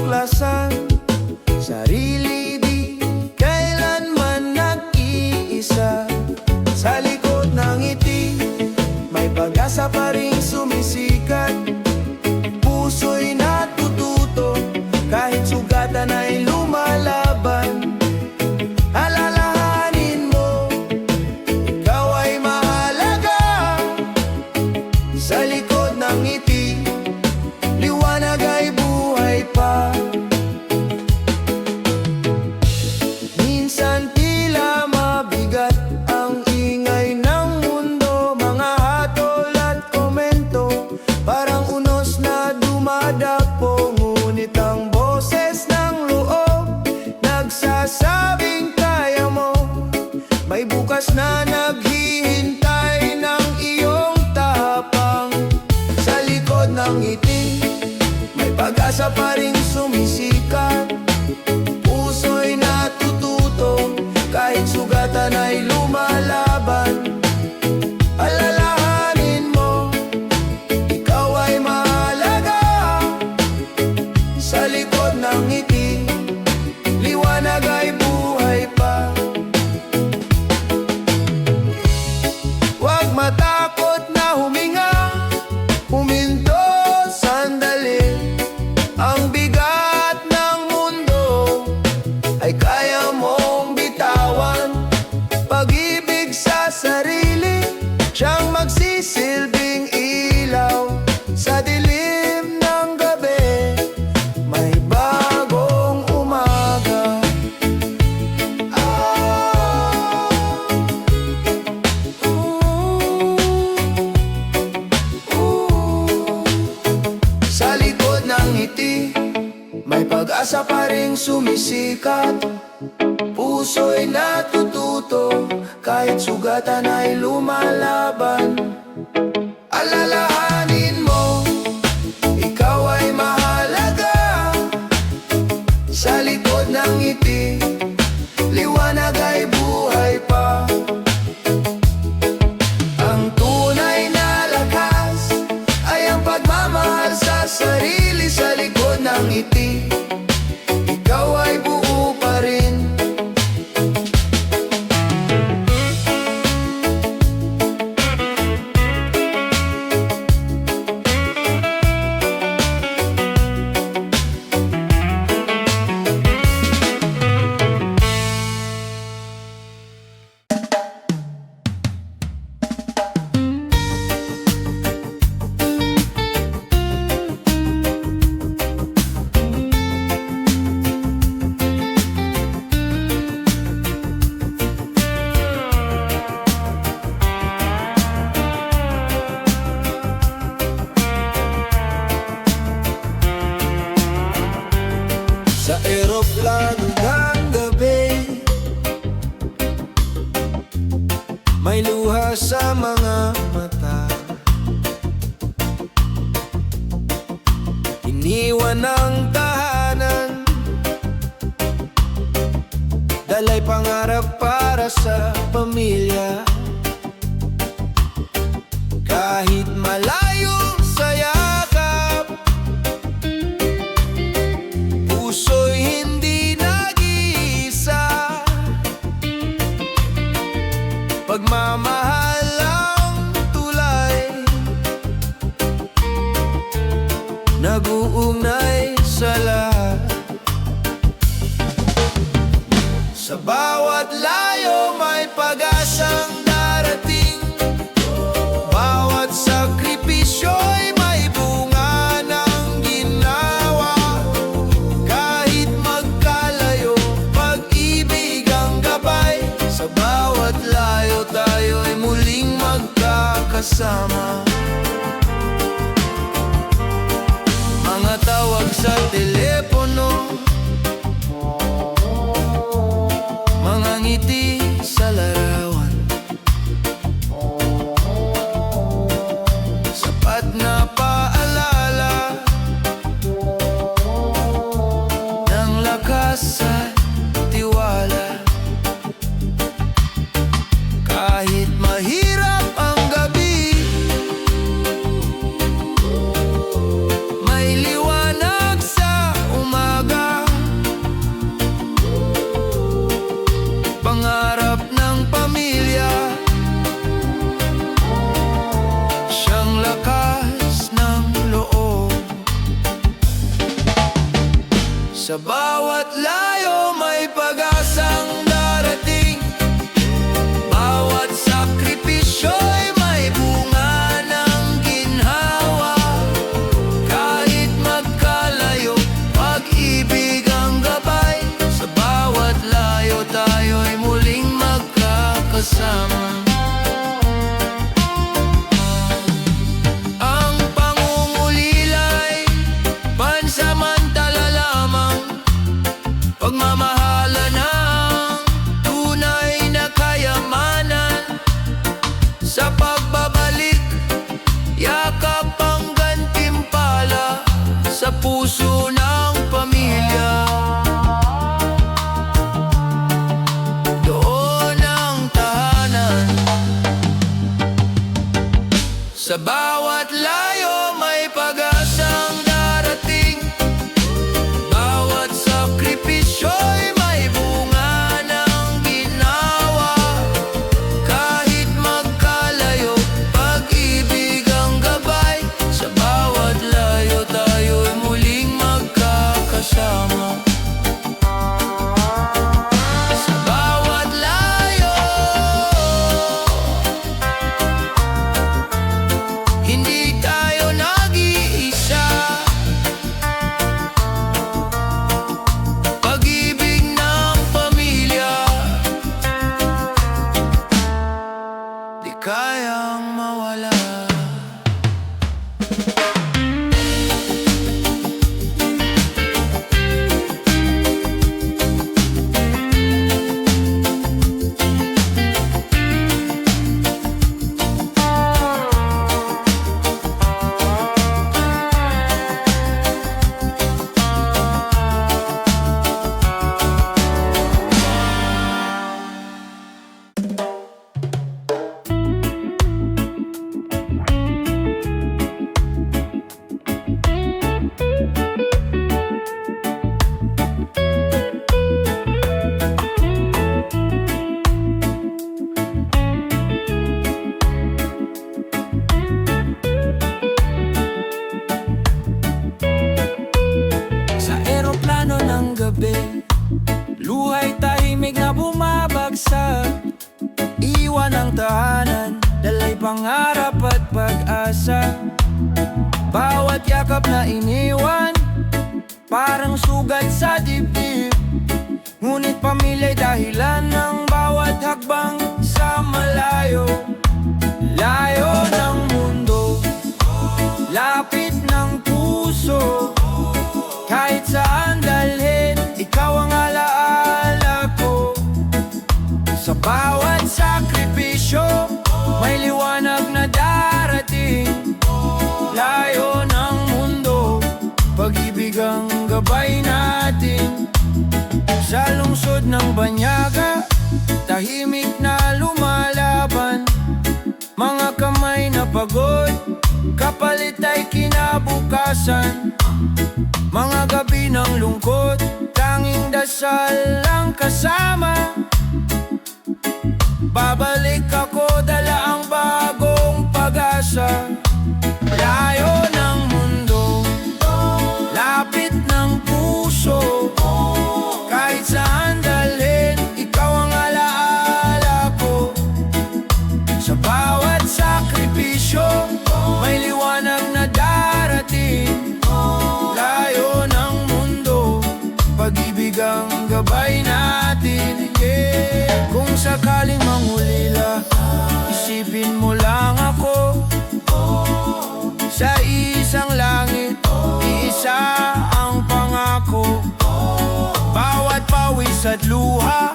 tuklasan. Sarili di kailanman nag-iisa. Sa likod ng ngiti, may pag-asa pa rin sumisikat. Puso'y natututo, kahit sugatan ay lumalaban. Alalahanin mo, ikaw ay mahalaga. Sa likod ng ngiti, liwanag ay buhay pa. Minsan tila mabigat ang ingay ng mundo, mga hatol at komento, parang unos na dumadapo. Ngunit ang boses ng loob nagsasabing kaya mo. May bukas na naghihintay ng iyong tapang. Sa likod ng ngiti, may pag-asa pa rin sumisikat. Puso'y natututo, kahit sugatan ay lumalaban. Alalahanin mo, ikaw ay mahalaga. Sa likod ng ngiti, liwanag ay buhay pa. Huwag matakot na huminga, huminto sandali. Ang bigat ng mundo ay kaya mong bitawan. Pag-ibig sa sarili, siyang magsisilbing ilaw. Sa dilim ng gabi, may bagong umaga. Sa likod ng ngiti, may pag-asa pa rin sumisikat. Puso'y natututo, kahit sugatan ay lumalaban. Alalahanin mo, ikaw ay mahalaga. Sa likod ng ngiti, liwanag ay buhay pa. Ang tunay na lakas ay ang pagmamahal sa sarili. Sa likod ng ngiti, ikaw ay buo pa rin. Sa eroplano ng gabi, may luha sa mga mata. Iniwan ang tahanan, dalay pangarap para sa pamilya. Kahit malayo sa yakap, puso'y hindi nag-iisa. Pagmamahal ang tulay, nag-uugnay sa lahat. Sa bawat layo may pag-asang darating. Bawat sakripisyo'y may bunga ng ginawa. Kahit magkalayo, pag-ibig ang gabay. Sa bawat layo tayo'y muling magkakasama. Mga tawag sa telepono, mga ngiti sa larawan. Sapat na paalala ng lakas at tiwala. Kahit mahirap ang gabi, may liwanag sa Sa bawat layo may pag-asang darating. Bawat sakripisyo'y may bunga ng ginhawa. Kahit magkalayo, pag-ibig ang gabay. Sa bawat layo tayo'y muling magkakasama. Ang pangungulila'y pansamantala lamang. Pagmamahalan ang tunay na kayamanan. Sa pagbabalik, yakap ang gantimpala sa puso ng pamilya. Doon ang tahanan. Sa bawat layo may pag-asang darating. Bawat sakripisyo'y may bunga ng ginawa. Kahit magkalayo, pag-ibig ang gabay. Sa bawat layo tayo'y muling magkakasama. Sa bawat layo, hindi tayo nag-iisa. Pag-ibig ng pamilya, di kayang mawala. Sa eroplano ng gabi, luhay tahimik na bumabagsak. Iwan ang tahanan, dalay pangarap at pag-asa. Bawat yakap na iniwan, parang sugat sa dibdib. Ngunit pamilya'y dahilan ng bawat hakbang sa malayo. Layo ng mundo, lapit ng puso. Kahit saan dalhin, ikaw ang alaala ko. Sa bawat sakripisyo, may liwanag na darating. Layo ng mundo, pag-ibig ang gabay natin. Sa lungsod ng banyaga, tahimik na lumalaban. Mga kamay na pagod, kapalit ay kinabukasan. Mga gabi ng lungkot, tanging dasal ang kasama. Babalik ako, dala ang bagong pag-asa. Layo ng mundo, lapit ng puso. Kahit saan dalhin, ikaw ang alaala ko. Sa bawat sakripisyo, may liwanag na darating. Layo ng mundo, pag-ibig ang gabay natin. Kung sakaling mangulila, isipin mo lang ako. Sa isang langit, iisa ang pangako. Bawat pawis at luha,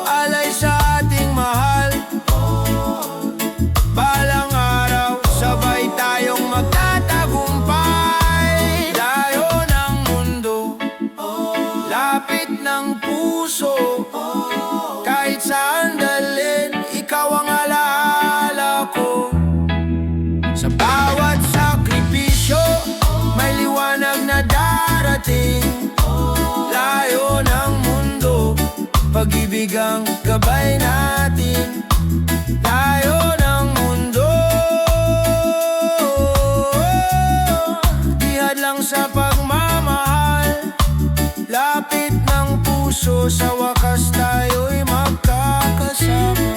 alay sa ating mahal. Balang araw, sabay tayong magtatagumpay. Layo ng mundo, lapit ng puso. Kahit saan dalhin, ikaw ang alaala ko. Sa bawat sakripisyo, may liwanag na darating. Layo ng mundo, pag-ibig ang gabay natin. Layo ng mundo, di hadlang sa pagmamahal. dulo, sa wakas tayo'y magkakasama.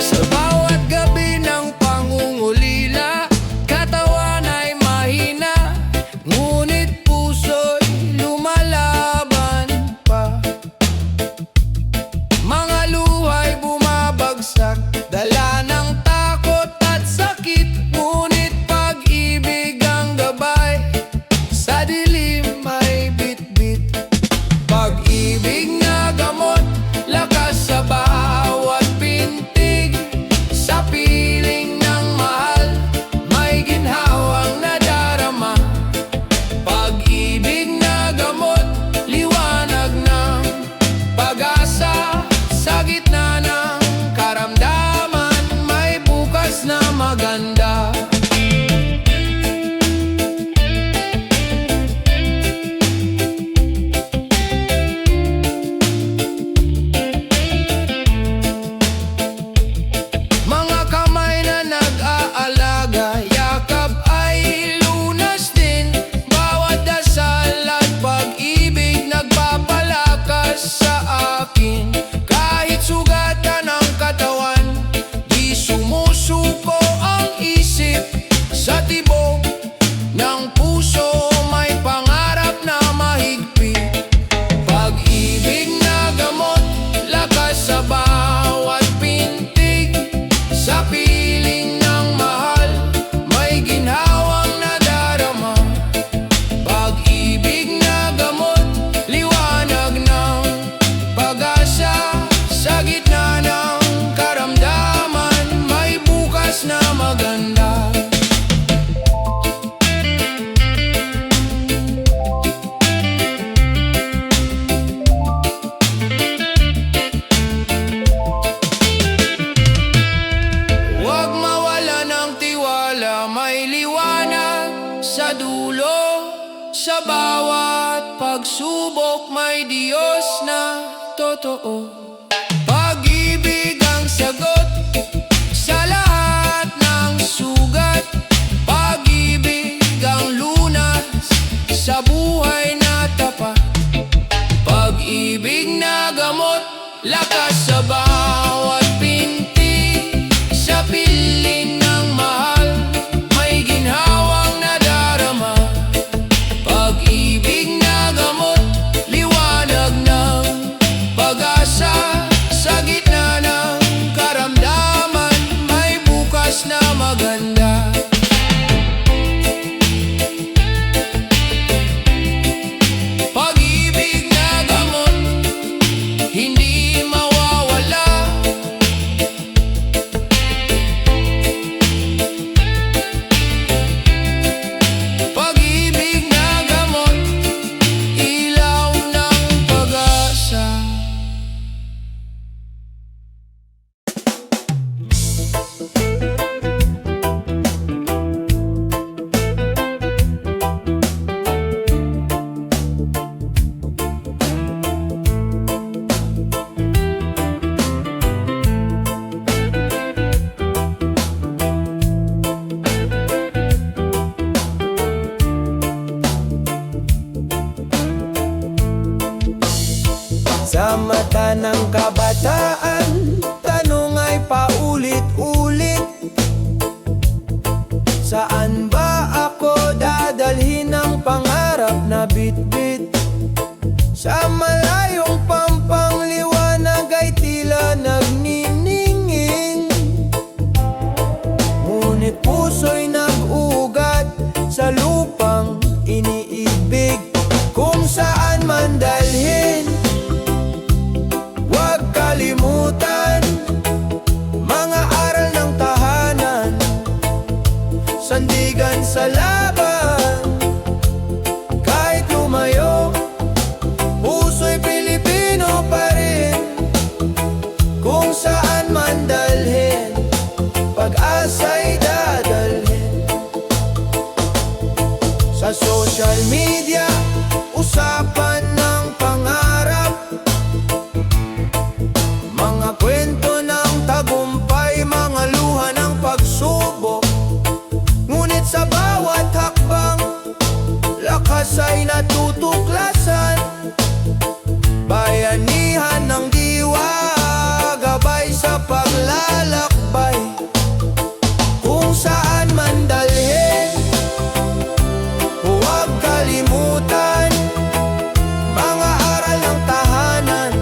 Sa bawat gabi ng pangungulila, katawan ay mahina, ngunit puso'y lumalaban pa. Mga luha'y bumabagsak, dala ng takot at sakit, ngunit pag-ibig ang gabay, sa dilim ay bitbit. Pag-ibig na gamot, lakas sa bawat pintig, sa piling ng mahal, may ginhawang nadarama. Pag-ibig na gamot, liwanag ng pag-asa, sa gitna ng karamdaman, may bukas na maganda. Mga kamay na nag-aalaga, yakap ay lunas din. Bawat dasal at pag-ibig nagpapalakas sa akin. Kahit sugatan ang katawan, di sumusuko ang isip. Sa tibok ng puso, may pangarap na mahigpit. Pag-ibig na gamot, lakas sa bawat pintig, sa piling ng mahal, may ginhawang nadarama. Pag-ibig na gamot, liwanag ng pag-asa, sa gitna ng karamdaman, may bukas na maganda. Huwag mawala ng tiwala, may liwanag sa dulo. Sa bawat pagsubok, may Diyos na totoo. Pag-ibig ang sagot sa lahat ng sugat. Pag-ibig ang lunas sa buhay na tapat. Pag-ibig na gamot, lakas sa bawat pintig, sa piling ng mahal, may ginhawang nadarama. Pag-ibig na gamot, liwanag ng pag-asa, sa gitna ng karamdaman, may bukas na maganda. Pag-ibig na gamot, hindi mawawala. Pag-ibig na gamot, ilaw ng pag-asa. Sa mata ng kabataan, tanong ay paulit-ulit. Saan ba ako dadalhin ang pangarap na bitbit? Sa malayong pampangliwanag ay tila nagniningin, ngunit puso'y nag-ugat sa lupang iniibig. Kung saan man dalhin, huwag kalimutan mga aral ng tahanan. social media, usapan ng pangarap, mga kwento ng tagumpay, mga luha ng pagsubok. Ngunit sa bawat hakbang, lakas ay natutuklasan. Bayanihan ng diwa, gabay sa paglalakbay. Kung saan man dalhin, huwag kalimutan, mga aral ng tahanan,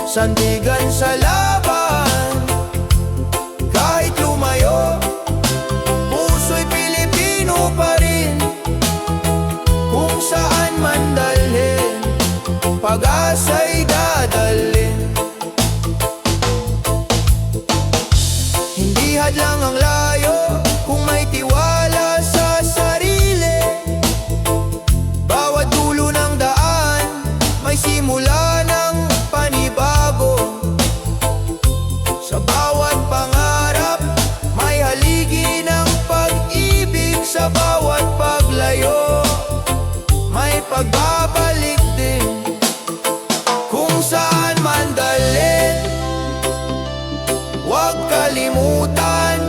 sandigan sa laban. Kahit lumayo, puso'y Pilipino pa rin. Kung saan man dalhin, pag-asa'y dadalhin. Hindi hadlang ang layo kung may tiwala sa sarili. Bawat dulo ng daan, may simula ng panibago. Sa bawat pangarap, may haligi ng pag-ibig. Sa bawat paglayo, may pagbabalik din. Kung saan man dalhin, huwag kalimutan,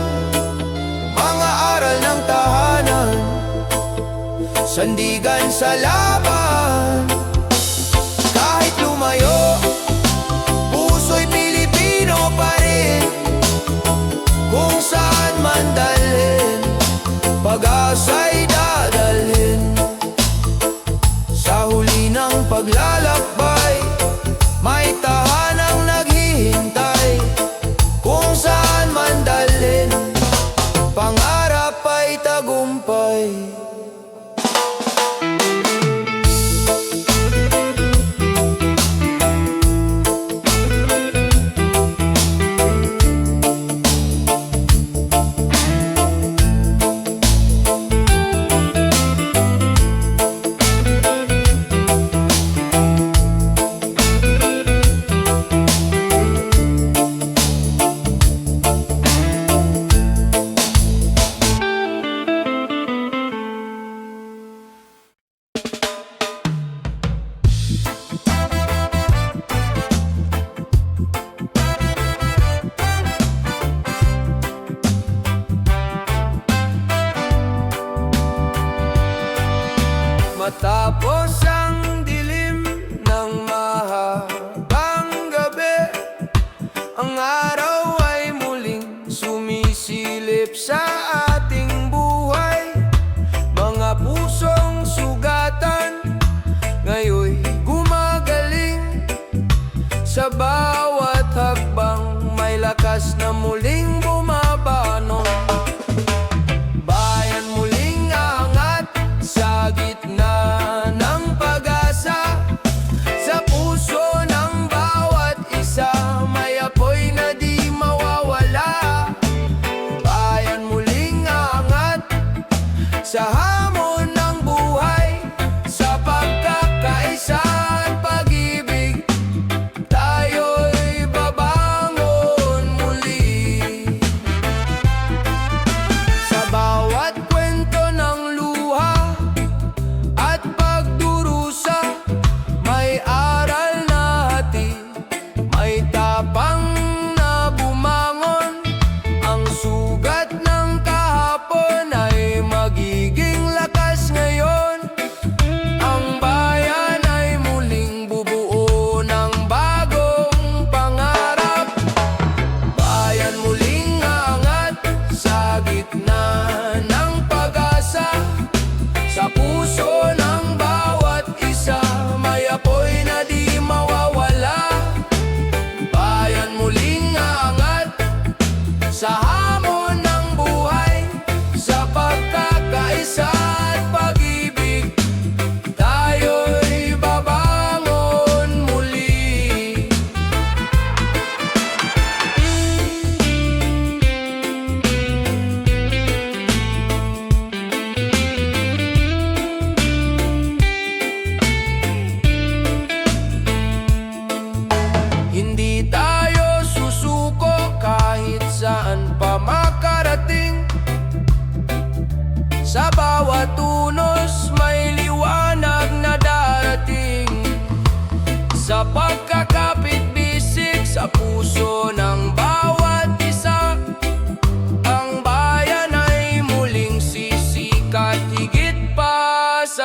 mga aral ng tahanan, sandigan sa laban. Kahit lumayo, puso'y Pilipino pa rin. Kung saan man dalhin, pag-asa'y dadalhin. Sa huli ng paglalakbay, may tahanang naghihintay. Kung saan man dalhin, pangarap ay tagumpay. Matapos ang dilim ng mahabang gabi, ang araw ay muling sumisilip sa ating buhay. Mga pusong sugatan ngayoy gumagaling. Sa bawat hakbang, may lakas na muling bumabangon. Bayan muling aangat sa gitna ng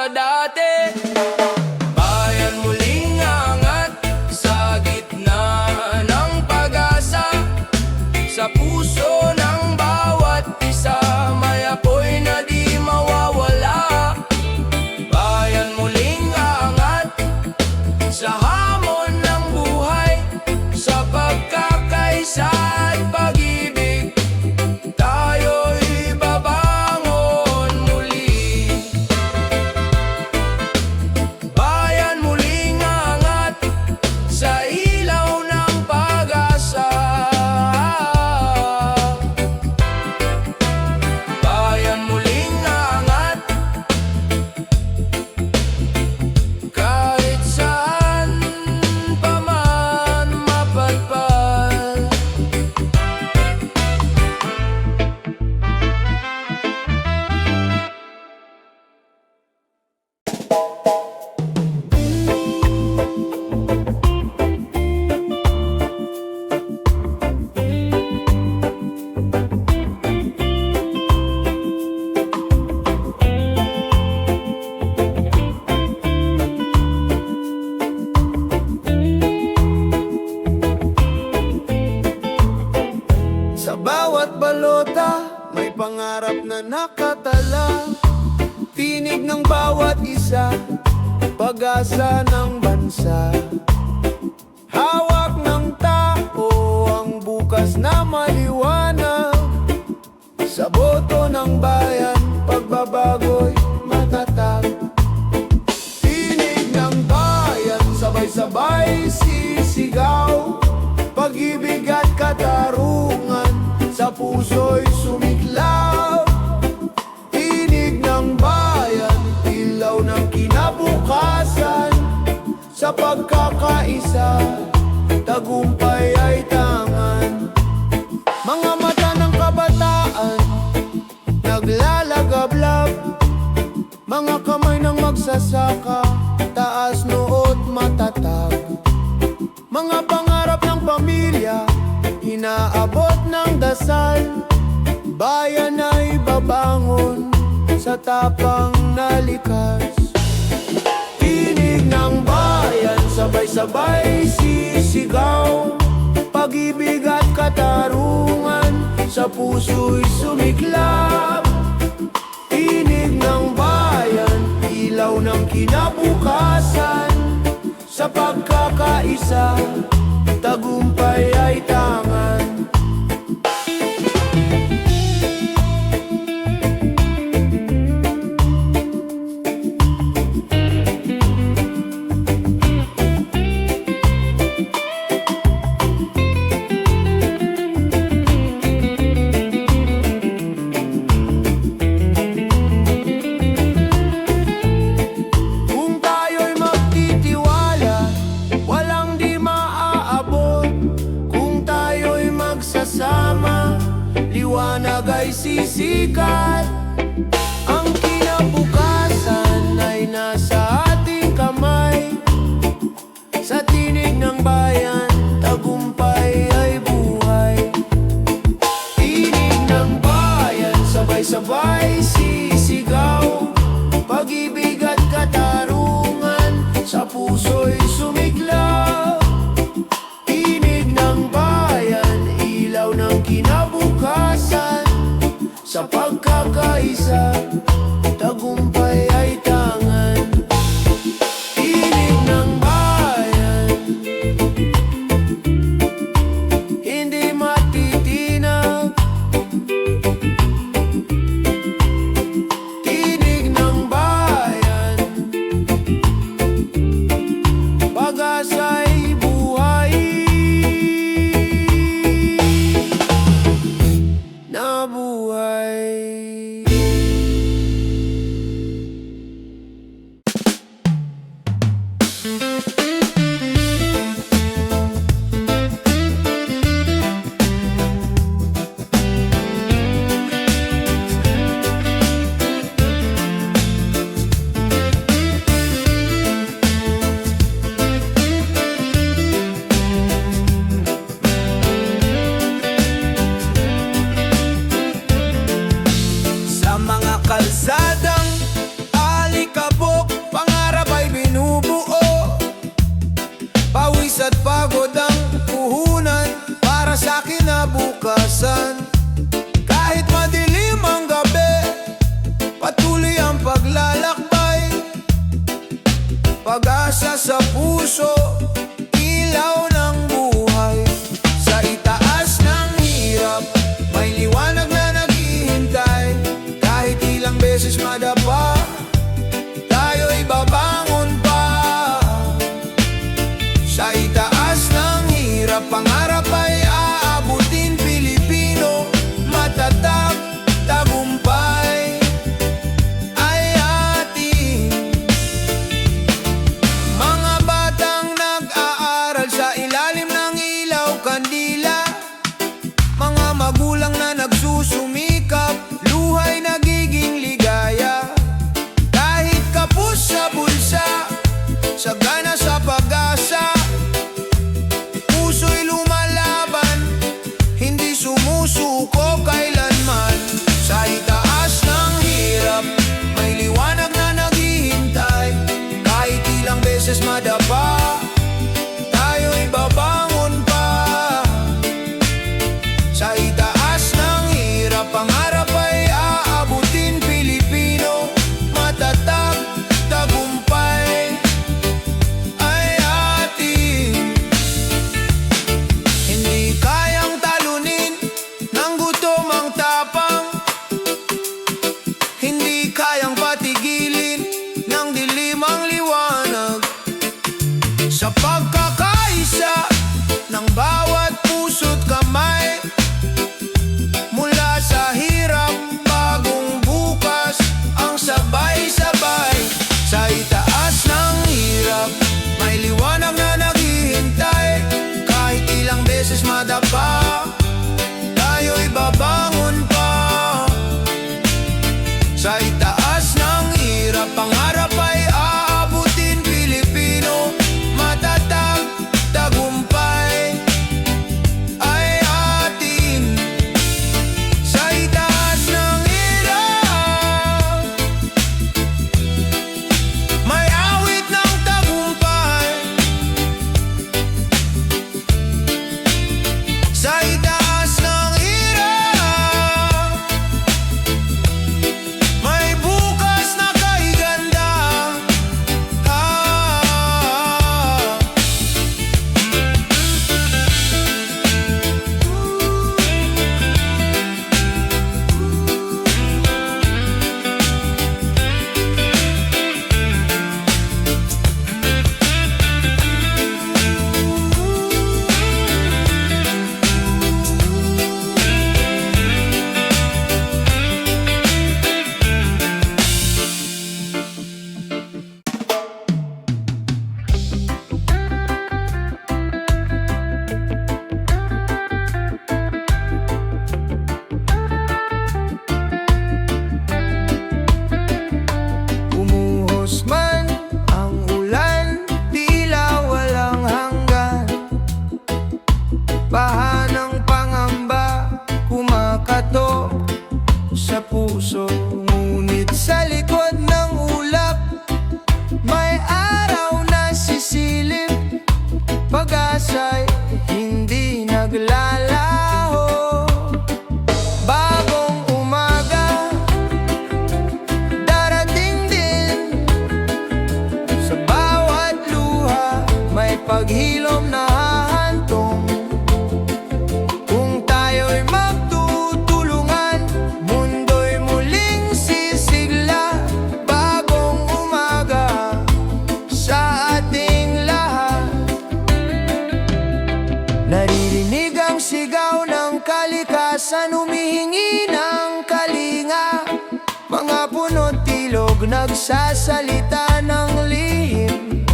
dati. Bayan muling angat sa gitna ng pag-asa. Sa puso ng bawat isa may apoy na di mawawala. Bayan muling angat sa hamon ng buhay, sa pagkakaisa at pag-ibig, tayo'y babangon muli. Bayan muling angat sa ilaw ng pag-asa. Bayan muling angat kahit saan pa man mapadpad. Sa bawat balota, may pangarap na nakatala. Tinig ng bawat isa, pag-asa ng bansa. Hawak ng tao ang bukas na maliwanag. Sa boto ng bayan, pagbabago'y matatag. Tinig ng bayan, sabay-sabay sisigaw. Pag-ibig at katarungan sa puso'y sumiklab. Tinig ng bayan, ilaw ng kinabukasan. Sa pagkakaisa, tagumpay ay tangan. Mga mata ng kabataan, naglalagablab. Mga kamay ng magsasaka, taas noot matatag. Mga pangarap ng pamilya, inaabot ng dasal. Bayan ay babangon sa tapang na likas. Tinig ng bayan, sabay-sabay sisigaw. Pag-ibig at katarungan sa puso'y sumiklab. Tinig ng bayan, ilaw ng kinabukasan. Sa pagkakaisa, tagumpay ay tangan. Kung tayo'y magtitiwala, walang di maaabot. Kung tayo'y magsasama, liwanag ay sisikat. Ang kinabukasan ay nasa ating kamay. Sa tinig ng bayan, tagumpay ay buhay. Tinig ng bayan, sabay-sabay sisigaw. Pag-ibig at katarungan sa puso'y sumiklab. Tinig ng bayan, ilaw ng kinabukasan. Sa pagkakaisa, pag-asa sa puso, ilaw ng buhay. Sa itaas ng hirap, may liwanag na naghihintay. Kahit ilang beses madapa, tayo'y babangon pa. Sa itaas ng hirap, pangarap ay aabutin. Pilipino, matatag, tagumpay ay atin. Mga batang nag-aaral sa ilalim ng ilaw kandila, mga magulang na nagsusumikap, luhay nagiging ligaya. Kahit kapos sa bulsa, sagana sa pag-asa, puso'y lumalaban, hindi sumusuko kailanman. Sa itaas ng hirap, may liwanag na naghihintay. Kahit ilang beses madapa, tayo'y babangon pa. Sa itaas ng hirap, pangarap ay aabutin. Pilipino, matatag, tagumpay ay atin. Hindi kayang talunin ng gutom ang tapang, hindi kayang patigilin ng dilim ang liwanag. Sa pagkakaisa ng bawat puso't kamay, mula sa hirap, bagong bukas ang sabay-sabay. Sa itaas ng hirap, may liwanag na naghihintay. Kahit ilang beses madapa, tayo'y babangon pa. Sa itaas ng hirap, pangarap ay aabutin. Pilipino, matatag, tagumpay ay atin. Sa itaas ng hirap, may awit ng tagumpay. Sa itaas ng hirap, may bukas na kahiganda. Umuhos man ang ulan, tila walang hanggan. Baha ng pangamba, kumakatok sa puso. Ngunit sa likod ng ulap, may araw na sisilip. Pag-asa'y hindi naglalaho. Bagong umaga, darating din. Sa bawat luha, may paghilom na hahantong. Kung tayo'y magtutulungan, mundo'y muling sisigla. Bagong umaga sa ating lahat. Naririnig ang sigaw ng kalikasan, humihingi ng kalinga. Mga puno't ilog nagsasalita ng lihim.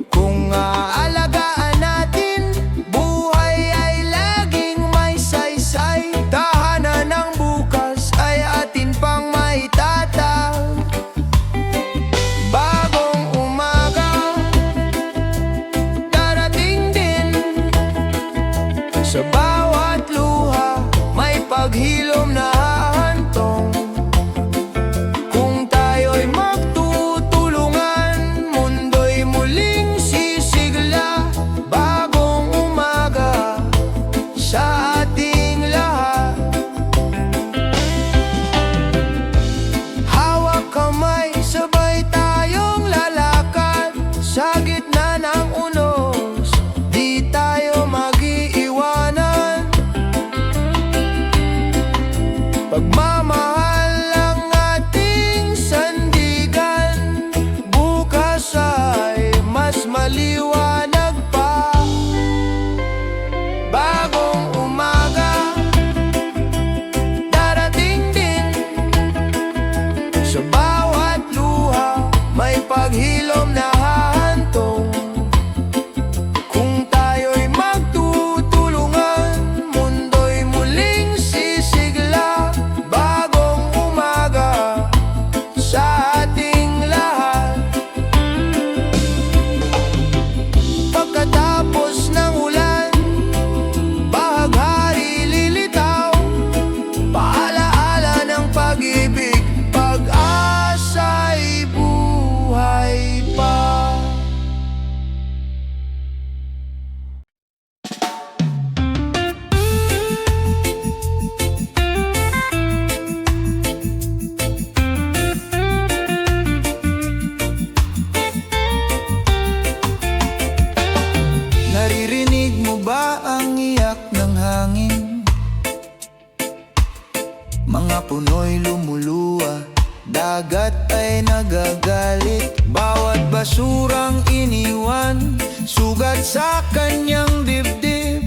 Kung aalagaan natin, buhay ay laging may saysay. Tahanan ng bukas ay atin pang maitatag. Bagong umaga, darating din. Sa bawat luha, may paghilom na hahantong. Kung tayo'y magtutulungan, puno'y lumuluwa, dagat ay nagagalit. Bawat basurang iniwan, sugat sa kanyang dibdib.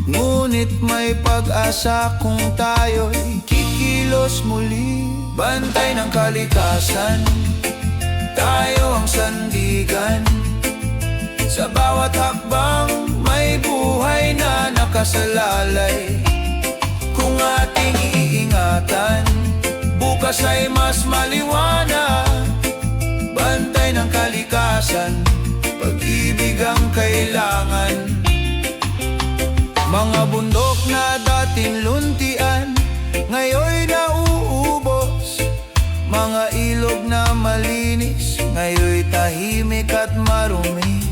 Ngunit may pag-asa kung tayo'y kikilos muli. Bantay ng kalikasan, tayo ang sandigan. Sa bawat hakbang, may buhay na nakasalalay. Kung ating iingatan, bukas ay mas maliwanag. Bantay ng kalikasan, pag-ibig ang kailangan. Mga bundok na dating luntian, ngayon'y nauubos. Mga ilog na malinis, ngayon'y tahimik at marumi.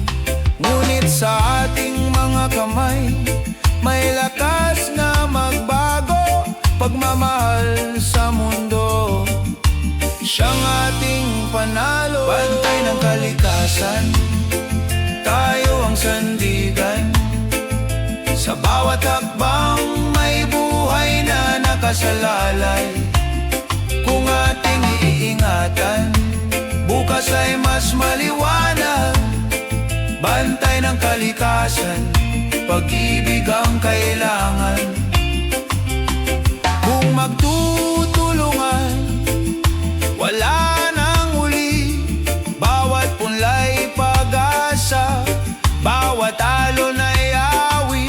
Ngunit sa ating mga kamay, may lakas na magbago. Pagmamahal sa mundo, siyang ating panalo. Bantay ng kalikasan, tayo ang sandigan. Sa bawat hakbang, may buhay na nakasalalay. Kung ating iingatan, bukas ay mas maliwanag. Bantay ng kalikasan, pag-ibig ang kailangan. Kung magtutulungan, wala nang huli. Bawat punlay pag-asa, bawat alon ay awi.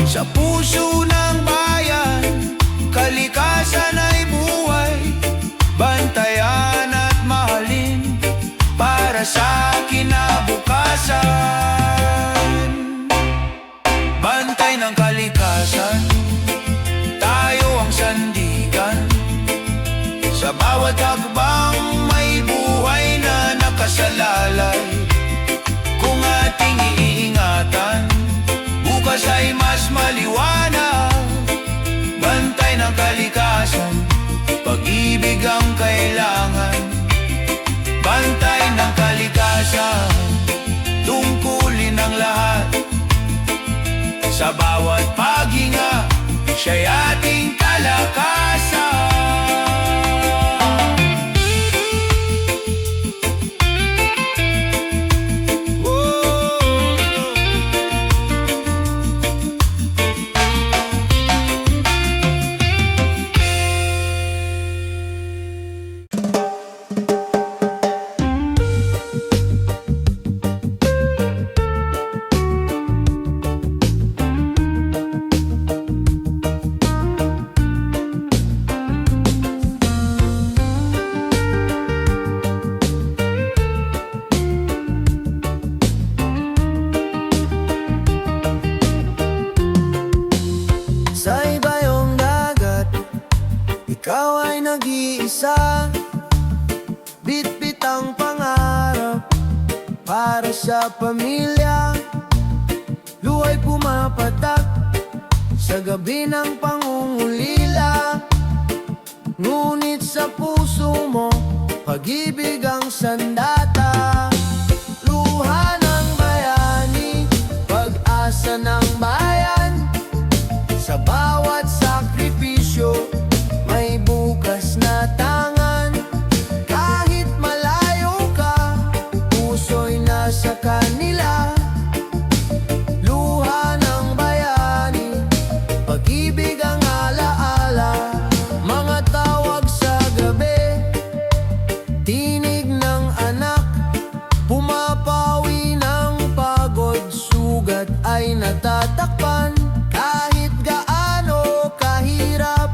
Sa puso ng bayan, kalikasan ay buhay. Bantayan at mahalin para sa kinabukasan. Bantay ng kalikasan, tayo ang sandigan. Sa bawat hakbang, may buhay na nakasalalay. Kung ating iingatan, bukas ay mas maliwanag. Bantay ng kalikasan, pag-ibig ang kailangan. Bantay ng kalikasan, tungkulin ang lahat. Sa bawat paghinga, siya'y ating kalakasan. Sa ibayong dagat, ikaw ay nag-iisa. Bitbit ang pangarap para sa pamilya. Luha'y pumapatak sa gabi ng pangungulila. Ngunit sa puso mo, pag-ibig ang sandata. Luha ng bayani, pag-asa ng bayan. Sa bawat sakripisyo, may bukas na tangan. Kahit malayo ka, puso'y nasa kanila. Luha ng bayani, pag-ibig ang alaala. Mga tawag sa gabi, tinig ng anak. Pumapawi ng pagod, sugat ay natatakpan. Kahit gaano kahirap,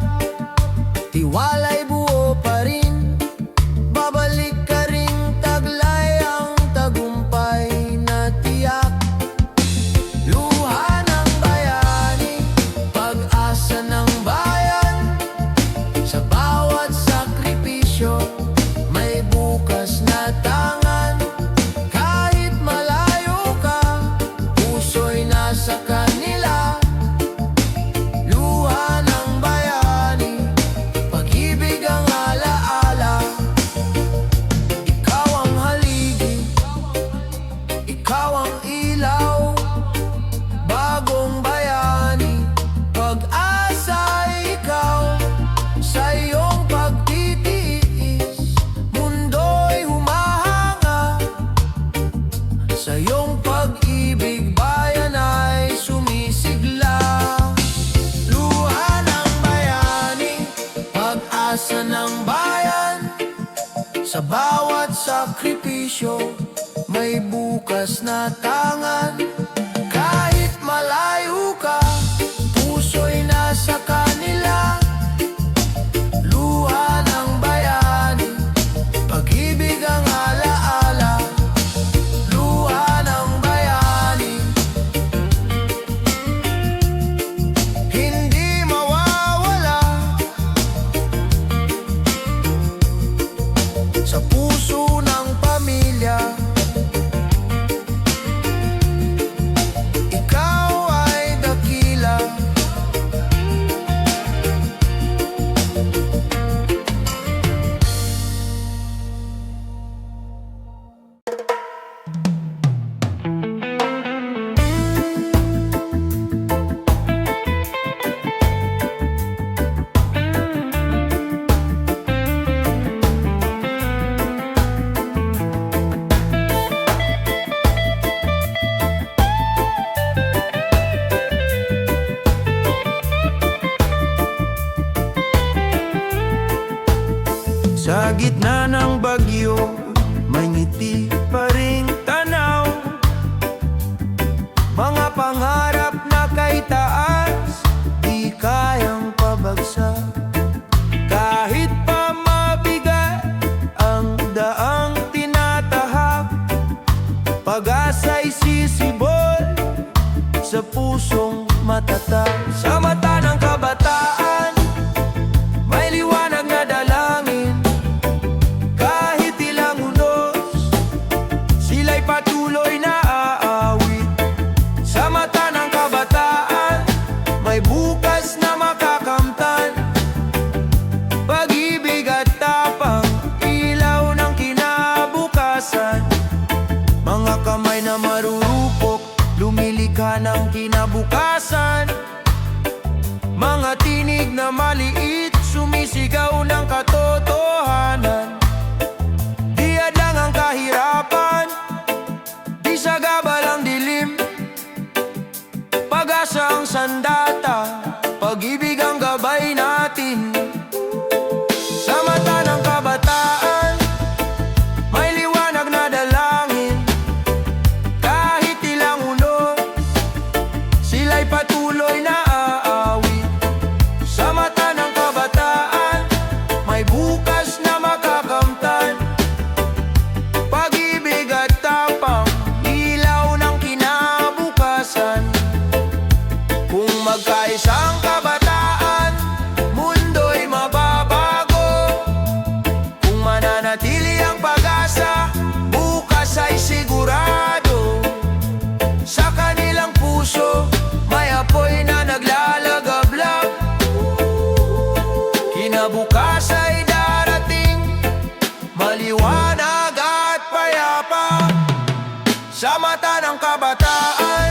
tiwala'y buo pa rin. Babalik ka ring taglay ang tagumpay na tiyak. Luha ng bayani, pag-asa ng bayan. Sa bawat sakripisyo, may bukas na tangan. Kahit malayo ka, puso'y nasa kanila. sakripisyo, may bukas na tangan. Kahit malayo ka, puso'y nasa kanila. Luha ng bayani, pag-ibig ang alaala. Luha ng bayani, hindi mawawala sa puso ng pamilya. Ikaw ay dakila. Sa gitna ng bagyo, may ngiti pa ring tanaw. Mga pangarap na kay taas, di kayang pabagsak. Kahit pa mabigat ang daang tinatahak, pag-asa'y sisibol sa pusong matatag. Sa mata ng kabataan, may liwanag na dalangin. Kahit ilang unos, sila'y patuloy na aawit. Sa mata ng kabataan, may bukas na makakamtan. Pag-ibig at tapang, ilaw ng kinabukasan. Mga kamay na marurupok, lumilikha ng kinabukasan. Mga tinig na maliit, sumisigaw ng katotohanan. Di hadlang ang kahirapan, di sagabal ang dilim. Pag-asa ang sandata, pag-ibig ang gabay natin. Sa mata ng kabataan, may liwanag na dalangin. Kahit ilang unos, sila'y patuloy na aawit. Sa mata ng kabataan, may bukas na makakamtan. Pag-ibig at tapang, ilaw ng kinabukasan. Kung magkaisa ang kabataan, mundo'y mababago. Kung mananatili ang pag-asa, bukas ay sigurado. Sa kanilang puso, may apoy na naglalagablab. Kinabukas ay darating, maliwanag at payapa. Sa mata ng kabataan,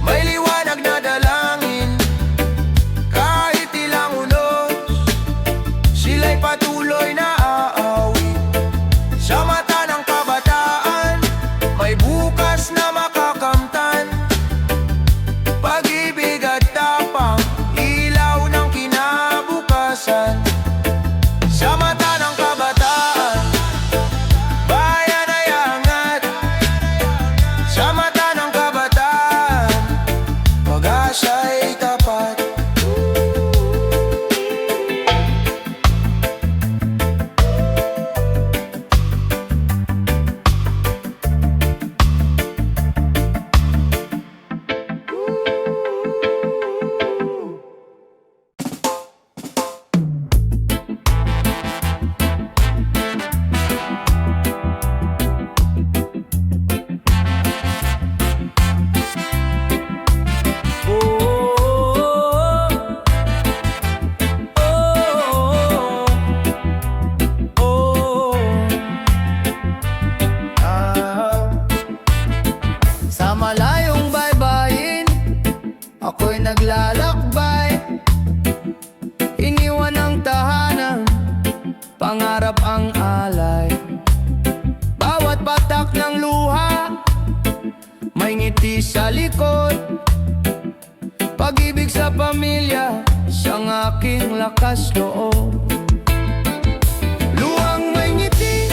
may liwanag na dalangin. Kahit ilang unos, sila'y patuloy na aawit. Sa mata ng kabataan, may bukas na makakamtan. Pag-ibig at tapang, ilaw ng kinabukasan. Sa mata ng kabataan, bayan ay angat. Sa mata ng kabataan, pag-asa'y tapat. Sa malayong baybayin, ako'y naglalakbay. Iniwan ang tahanan, pangarap ang alay. Bawat patak ng luha, may ngiti sa likod. Pag-ibig sa pamilya, siyang aking lakas loob. Luhang may ngiti,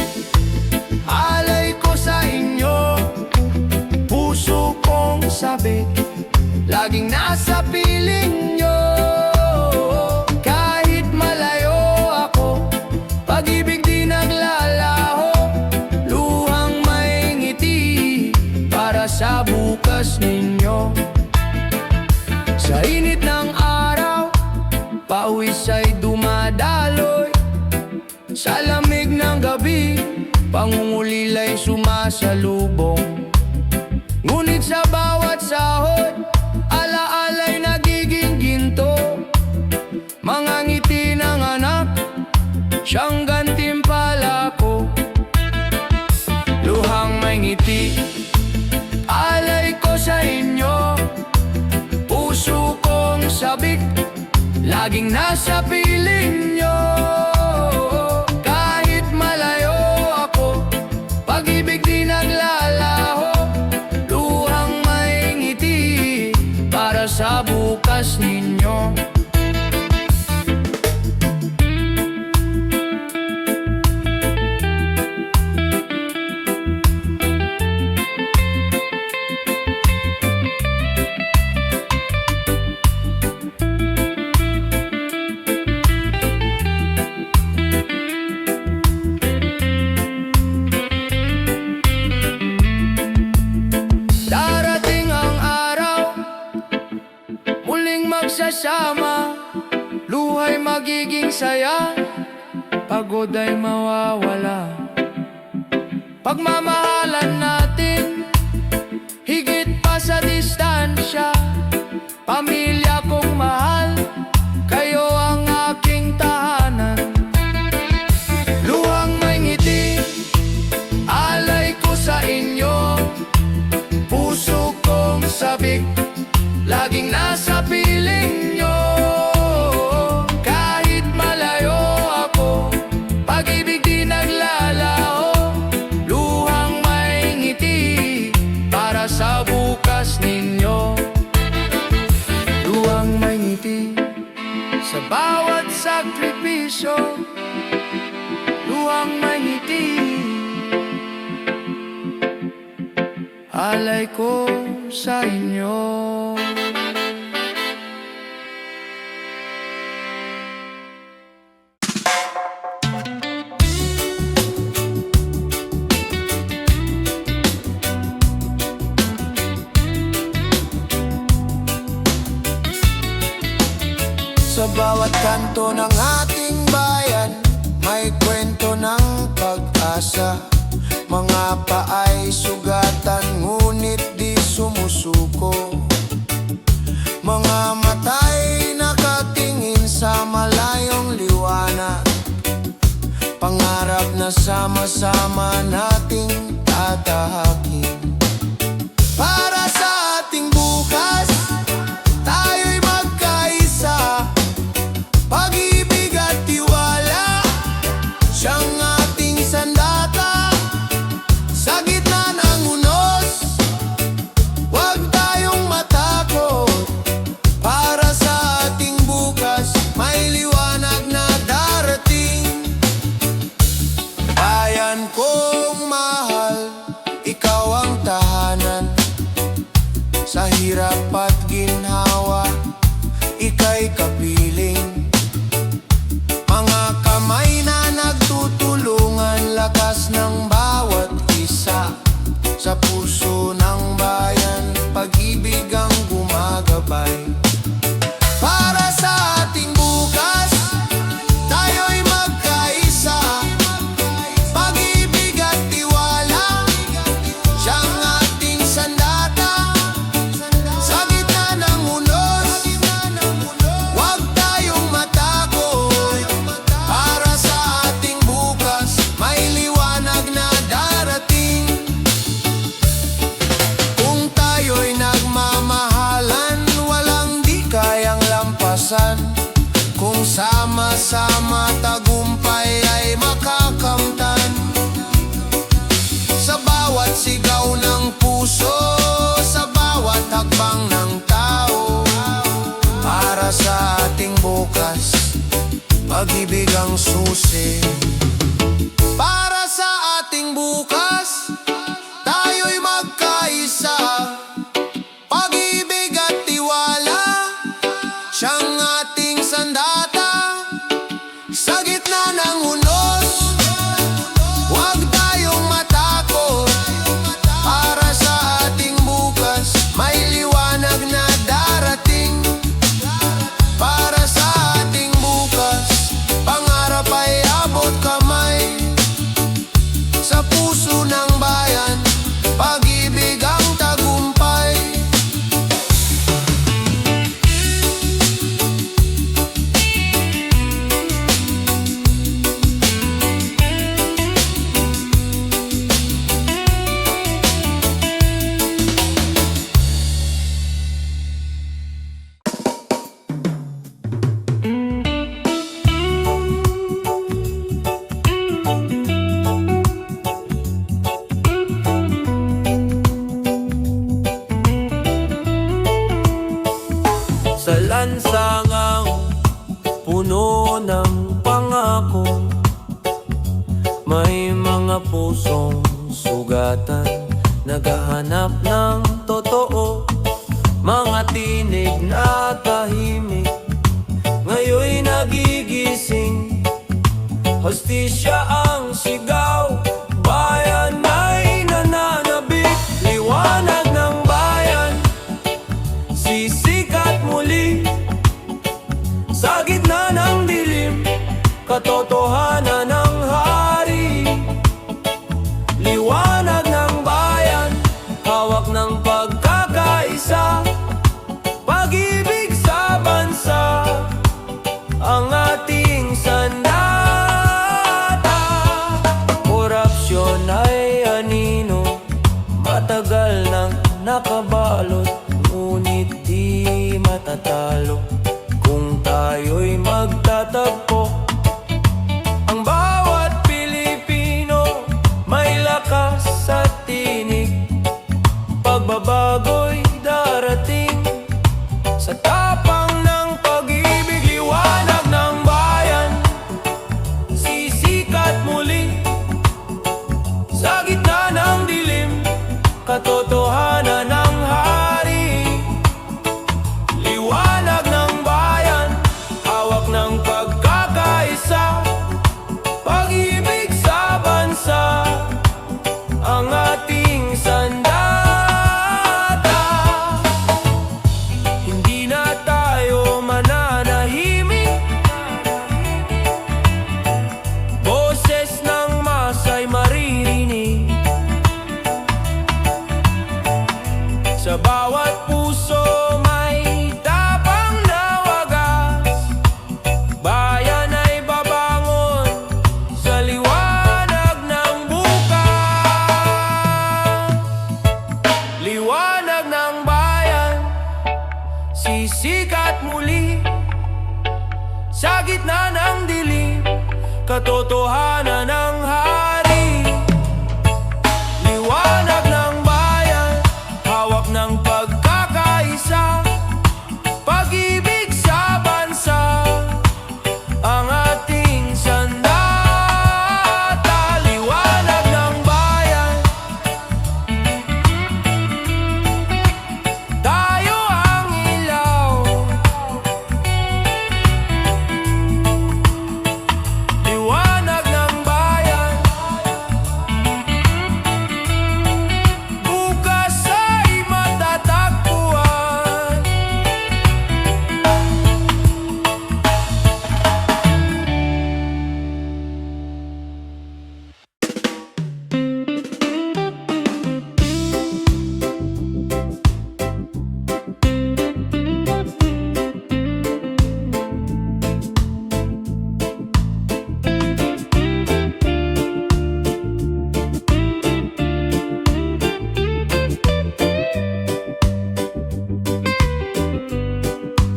piling nyo. Kahit malayo ako, pag-ibig di naglalaho. Luhang may ngiti para sa bukas ninyo. Sa init ng araw, pawis ay dumadaloy. Sa lamig ng gabi, pangungulila'y sumasalubong. Ngunit sa bawat sahod, alaala'y nagiging ginto. Mga ngiti ng anak, siyang gantimpala ko. Luhang may ngiti, alay ko sa inyo. Puso kong sabik, laging nasa piling nyo. Kahit malayo ako, pag-ibig di naglalaho. Luhang may ngiti para sa bukas ninyo. Darating ang araw, muling magsasama. Luha'y magiging saya, pagod ay mawawala. Pagmamahalan natin, higit pa sa distansya. Pamilya kong mahal, kayo ang aking tahanan. Luhang may ngiti, alay ko sa inyo. Puso kong sabik, laging nasa piling nyo. Kahit malayo ako, pag-ibig di naglalaho. Luhang may ngiti para sa bukas ninyo. Luhang may ngiti sa bawat sakripisyo. Luhang may ngiti, alay ko sa inyo. Sa bawat kanto ng ating bayan, may kwento ng pag-asa. Mga paay sugatan, ngunit di sumusuko. Mga mata'y nakatingin sa malayong liwanag. Pangarap na sama-sama nating tatahakin. Para sa ating bukas, tayo'y magkaisa. Pag-ibig at tiwala, siyang ating sandata. Sa gitna ng unos, huwag tayong matakot. Para sa ating bukas, may liwanag na darating. Bayan kong mahal, ikaw ang tahanan. Sa hirap at ginhawa, ika'y kapiling. Mga kamay na nagtutulungan, lakas ng bawat isa. Sa puso ng bayan, pag-ibig ang gumagabay. Para sa ating bukas, tayo'y magkaisa. Pag-ibig at tiwala, siyang ating sandata. Sa gitna ng unos, huwag tayong matakot. Para sa ating bukas, may liwanag na darating. Kung tayo'y nagmamahalan, walang di kayang lampasan. Kung sama-sama, tagumpay ay makakamtan. Sa bawat sigaw ng puso, sa bawat hakbang ng tao. Para sa ating bukas, pag-ibig ang susi. Para sa ating bukas, tayo'y magkaisa. Pag-ibig at tiwala, lansangang puno ng pangako. May mga pusong sugatan, naghahanap ng totoo. Mga tinig na tahimik, ngayon'y nagigising. Hustisya ang sigaw, bayan ay nananabik. Liwanag ng bayan, sisikat muli. Sa gitna ng dilim, katotohanan ng hari. Liwanag ng bayan, hawak ng pagkakaisa. Pag-ibig sa bansa, ang ating sandata. Korupsyon ay anino, matagal nang nakabalot. Ngunit di matatalo kung tayo'y magtatagpo. Ang bawat Pilipino may lakas at tinig. Pagbabago'y darating sa tapang ng pag-ibig. Liwanag ng bayan, sisikat muli. Sa gitna ng dilim, katotohanan ng hari. Liwanag ng bayan, hawak ng pagkakaisa. Pag-ibig sa bansa, ang ating sandata. Hindi na tayo mananahimik. Boses ng masa'y maririnig. Sa bawat puso may tapang na wagas. Bayan ay babangon sa liwanag ng bukas. Liwanag ng bayan, sisikat muli. Sa gitna ng dilim, katotohanan ng hari. Liwanag ng bayan, hawak ng pagkakaisa. Pag-ibig sa bansa, ang ating sandata. Liwanag ng bayan, tayo ang ilaw. Liwanag ng bayan, bukas ay matatagpuan.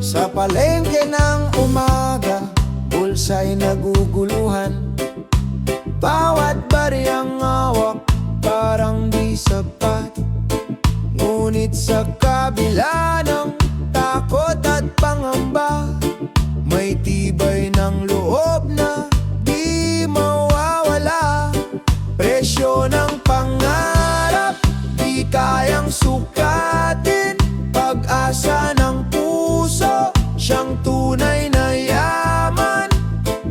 Sa palengke ng umaga, bulsa'y naguguluhan. Bawat bariyang hawak parang di sapat. Ngunit sa kabila ng takot at pangamba, may tibay ng loob na di mawawala. Presyo ng pangarap, di kayang sukatin. Pag-asa ng puso, siyang tunay na yaman.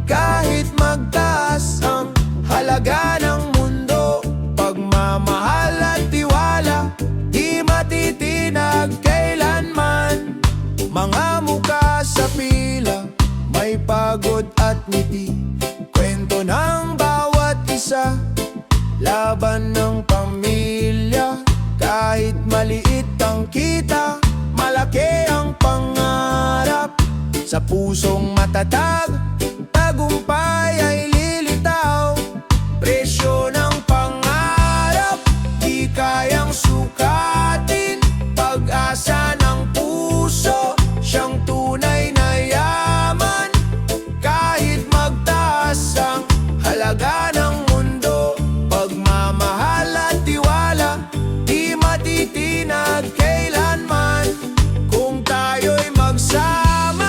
Kahit magtaas ang halaga ng mundo, pagmamahal at tiwala, di matitinag kailanman. Mga mukha sa pila, may pagod at ngiti. Kwento ng bawat isa, laban ng pamilya. Kahit maliit ang kita, malaki ang pangarap. Sa pusong matatag, tagumpay ay lilitaw. Presyo ng pangarap, di kayang sukatin. Pag-asa ng puso, siyang tunay na yaman. Kahit magtaas ang halaga ng mundo, pagmamahal at tiwala, di matitinag kailanman. Kung tayo'y magsama,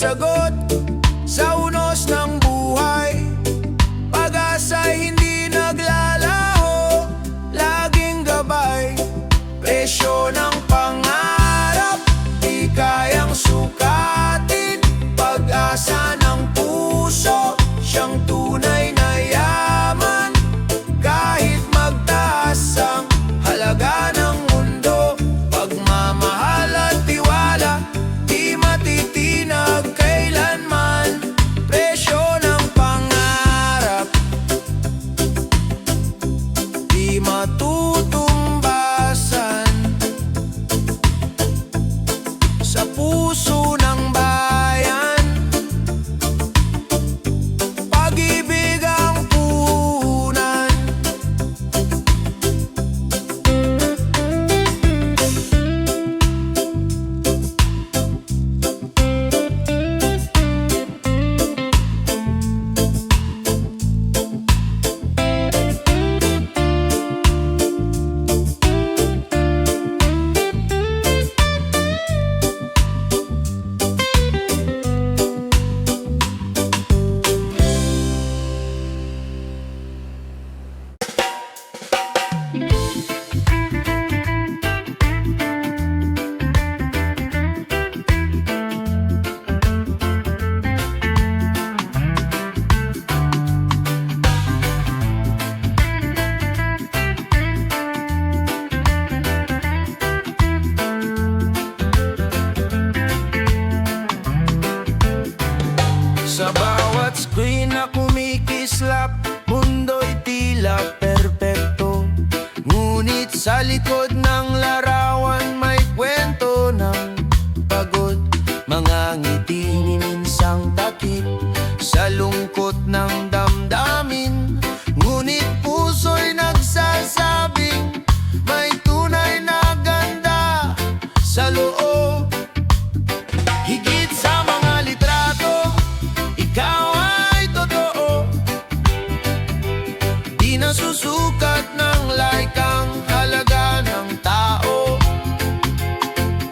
sagot sa unos ng buhay. Pag-asa'y hindi naglalaho, laging gabay. Presyo ng pangarap, di kayang sukatin. Pag-asa ng puso, siyang tunay na yaman. Kahit magtaas ang halaga ng mundo, pagmamahal at tiwala, di matitinag kailanman. Presyo ng pangarap, di matutumbasan. Sa puso ng bayan, pag-ibig ang puhunan. Sa bawat screen na kumikislap, mundo'y tila perpekto. Ngunit sa likod ng larawan may kwento ng pagod. Mga ngiti ni minsang takip sa lungkot ng damdamin. Ngunit puso'y nagsasabing may tunay na ganda sa loob. Higit sa mga litrato, ikaw ay totoo. Di nasusukat ng like ang halaga ng tao.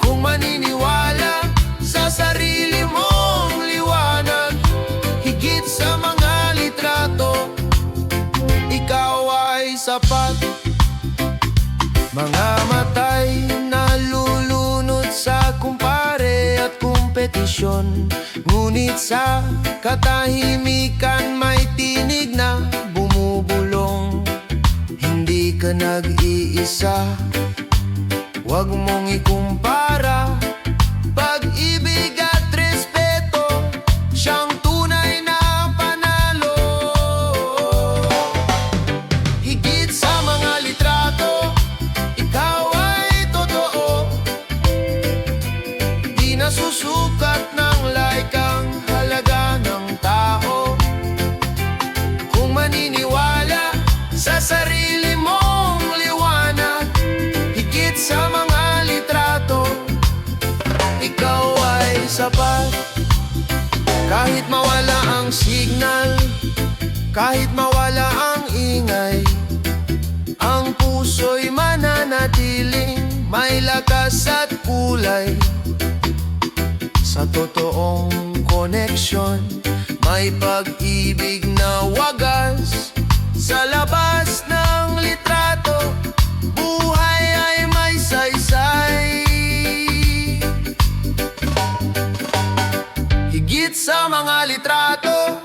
Kung maniniwala sa sarili mong liwanag, higit sa mga litrato, ikaw ay sapat. Mga matay nalulunod sa kumpare at kompetisyon. Ngunit sa katahimikan may tinig na bumubulong. Hindi ka nag-iisa, huwag mong ikumpara. Pag-ibig at respeto, siyang tunay na panalo. Higit sa mga litrato, ikaw ay totoo. Di nasusukat ng like ang halaga ng tao. Kung maniniwala sa sarili mong liwanag, higit sa mga litrato, ikaw ay sapat. Kahit mawala ang signal, kahit mawala ang ingay, ang puso'y mananatiling may lakas at kulay. Sa totoong koneksyon, may pag-ibig na wagas. Sa labas ng litrato, buhay ay may saysay. Higit sa mga litrato,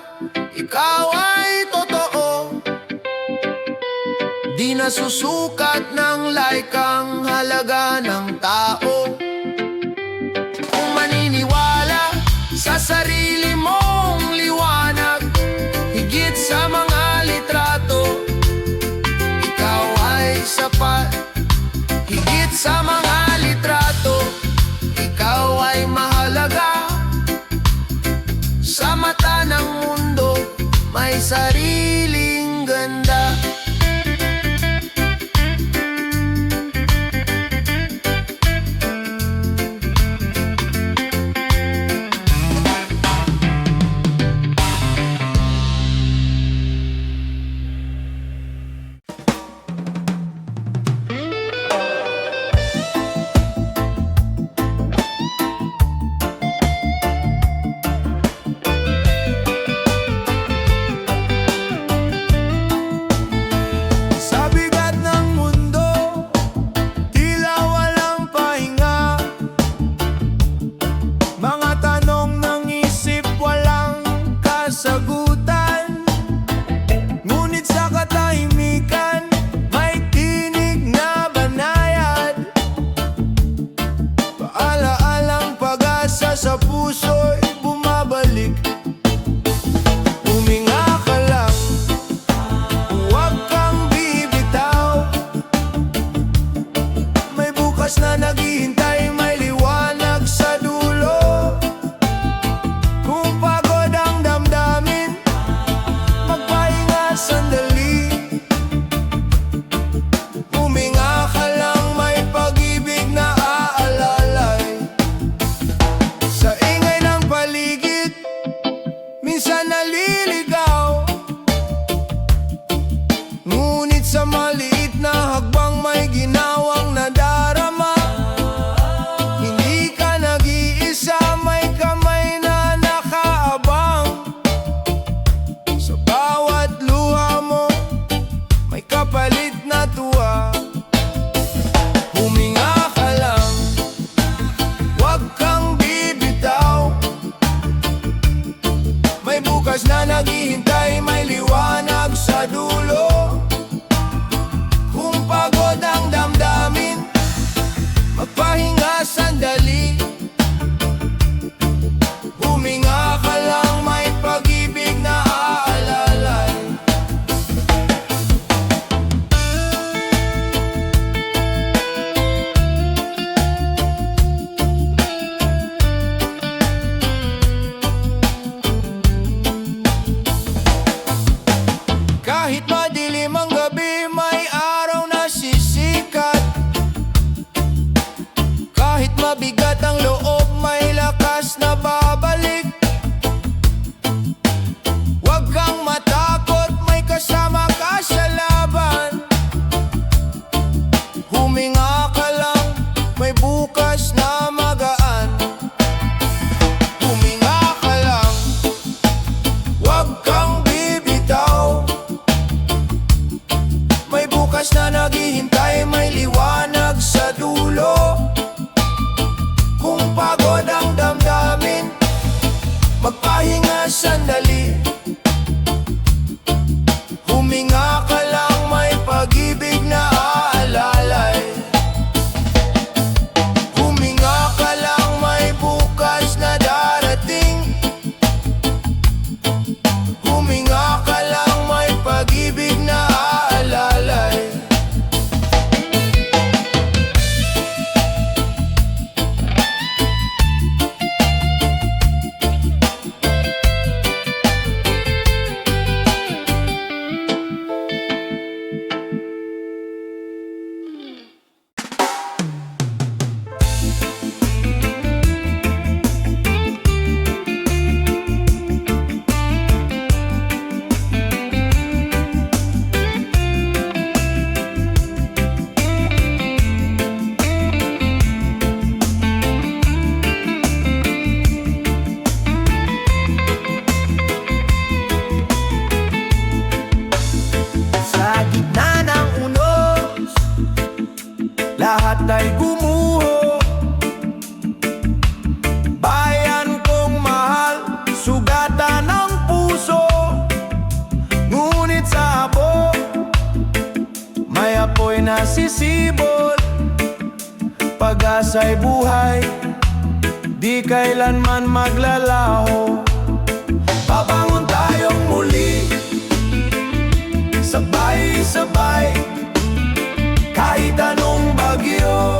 ikaw ay totoo. Di nasusukat ng like ang halaga ng tao. Kung maniniwala sa sarili mong liwanag, higit sa mga litrato, ikaw ay sapat. Higit sa mga litrato, ikaw ay mahalaga. Sa mata ng mundo, may sariling ganda. pag-asa sa puso'y bumabalik. Huminga ka lang, huwag kang bibitaw. May bukas na naghihintay, may liwanag sa dulo. Kung pagod ang damdamin, magpahinga sandali. Huminga ka lang, may pag-ibig na aalalay. Sa ingay ng paligid, minsan naliligaw. Ngunit sa maliit na hakbang may ginawang nadarama. Hindi ka nag-iisa, may kamay na nakaabang. Sa bawat luha mo, may kapalit na tuwa. Huminga ka lang, huwag kang bibitaw. May bukas na naghihintay, may liwanag sa dulo. Kung pagod ang damdamin, magpahinga sandali. Huminga ka lang, may pag-ibig na aalalay. Kahit madilim ang gabi, may araw na sisikat. Kahit mabigat ang loob, may lakas na babalik. Huwag kang matakot, may kasama ka sa laban. Huminga ka lang, may bukas na magaan. Huminga ka lang, huwag kang bibitaw. May bukas na naghihintay, may liwanag sa dulo. Kung pagod ang damdamin, magpahinga sandali. Huminga ka lang, may pag-ibig na aalalay. Huminga ka lang, may bukas na darating. Huminga ka lang, may pag-ibig na aalalay. Sa gitna ng unos, lahat ay gumuho. Bayan kong mahal, sugatan ng puso. Ngunit sa abo, may apoy na sisibol. Pag-asa'y buhay, di kailanman maglalaho. Babangon tayong muli, sabay-sabay. Kahit anong bagyo,